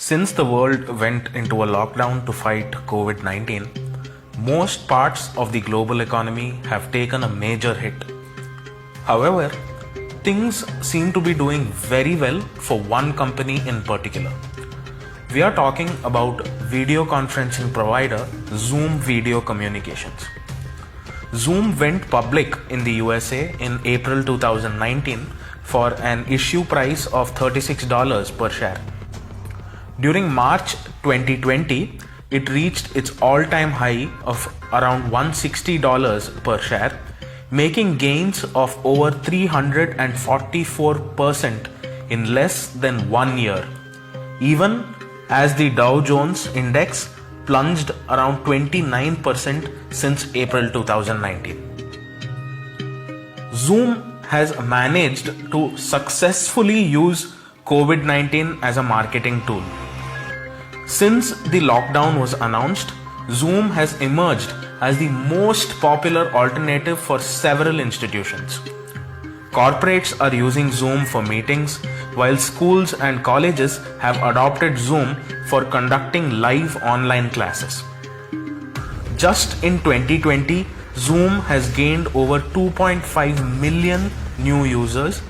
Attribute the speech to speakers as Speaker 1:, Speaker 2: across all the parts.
Speaker 1: Since the world went into a lockdown to fight COVID-19, most parts of the global economy have taken a major hit. However, things seem to be doing very well for one company in particular. We are talking about video conferencing provider Zoom Video Communications. Zoom went public in the USA in April 2019 for an issue price of $36 per share. During March 2020, it reached its all-time high of around $160 per share, making gains of over 344% in less than 1 year, even as the Dow Jones Index plunged around 29% since April 2019. Zoom has managed to successfully use COVID-19 as a marketing tool. Since the lockdown was announced, Zoom has emerged as the most popular alternative for several institutions. Corporates are using Zoom for meetings, while schools and colleges have adopted Zoom for conducting live online classes. Just in 2020, Zoom has gained over 2.5 million new users,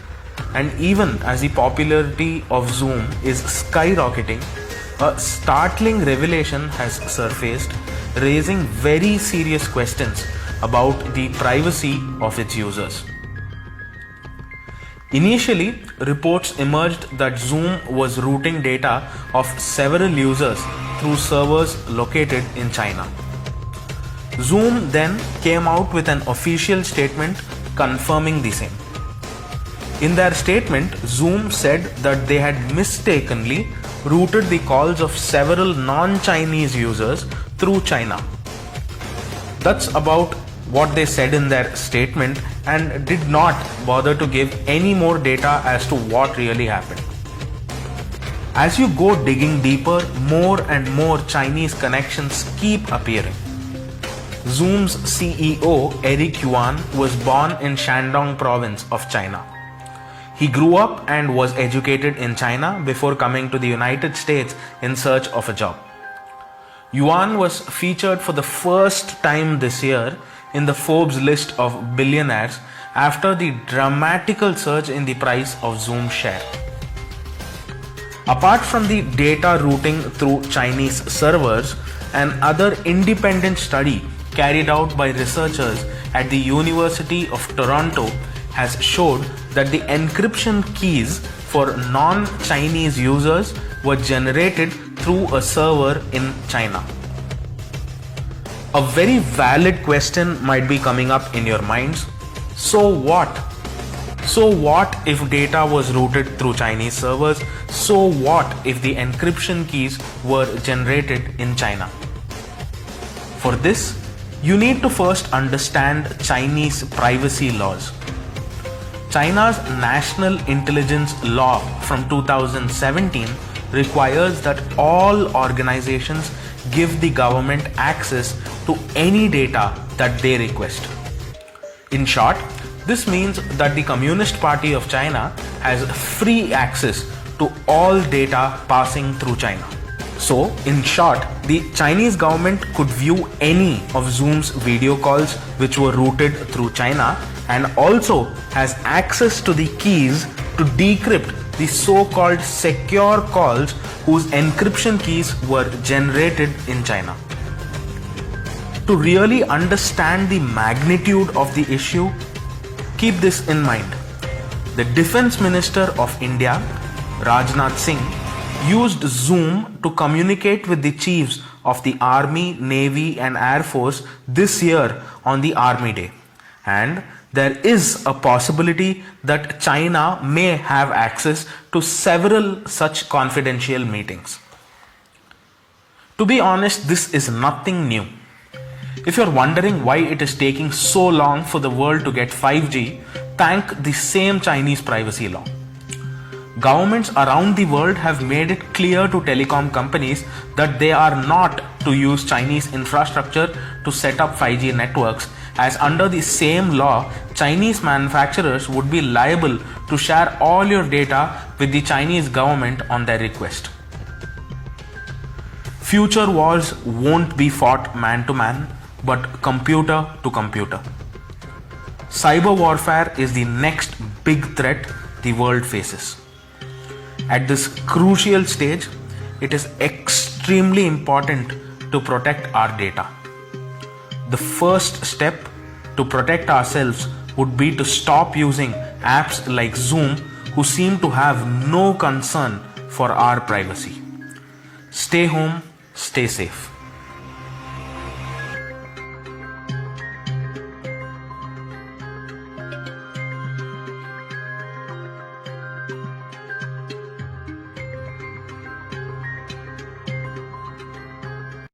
Speaker 1: and even as the popularity of Zoom is skyrocketing, a startling revelation has surfaced, raising very serious questions about the privacy of its users. Initially, reports emerged that Zoom was routing data of several users through servers located in China. Zoom then came out with an official statement confirming the same. In their statement, Zoom said that they had mistakenly routed the calls of several non-Chinese users through China. That's about what they said in their statement and did not bother to give any more data as to what really happened. As you go digging deeper, more and more Chinese connections keep appearing. Zoom's CEO, Eric Yuan, was born in Shandong province of China. He grew up and was educated in China before coming to the United States in search of a job. Yuan was featured for the first time this year in the Forbes list of billionaires after the dramatical surge in the price of Zoom share. Apart from the data routing through Chinese servers, another independent study carried out by researchers at the University of Toronto has showed that the encryption keys for non-Chinese users were generated through a server in China. A very valid question might be coming up in your minds. So what? So what if data was routed through Chinese servers? So what if the encryption keys were generated in China? For this, you need to first understand Chinese privacy laws. China's National Intelligence Law from 2017 requires that all organizations give the government access to any data that they request. In short, this means that the Communist Party of China has free access to all data passing through China. So, in short, the Chinese government could view any of Zoom's video calls which were routed through China and also has access to the keys to decrypt the so-called secure calls whose encryption keys were generated in China. To really understand the magnitude of the issue, keep this in mind. The Defense Minister of India, Rajnath Singh, used Zoom to communicate with the chiefs of the Army, Navy and Air Force this year on the Army Day. And there is a possibility that China may have access to several such confidential meetings. To be honest, this is nothing new. If you're wondering why it is taking so long for the world to get 5G, thank the same Chinese privacy law. Governments around the world have made it clear to telecom companies that they are not to use Chinese infrastructure to set up 5G networks, as under the same law, Chinese manufacturers would be liable to share all your data with the Chinese government on their request. Future wars won't be fought man to man, but computer to computer. Cyber warfare is the next big threat the world faces. At this crucial stage, it is extremely important to protect our data. The first step to protect ourselves would be to stop using apps like Zoom, who seem to have no concern for our privacy. Stay home, stay safe.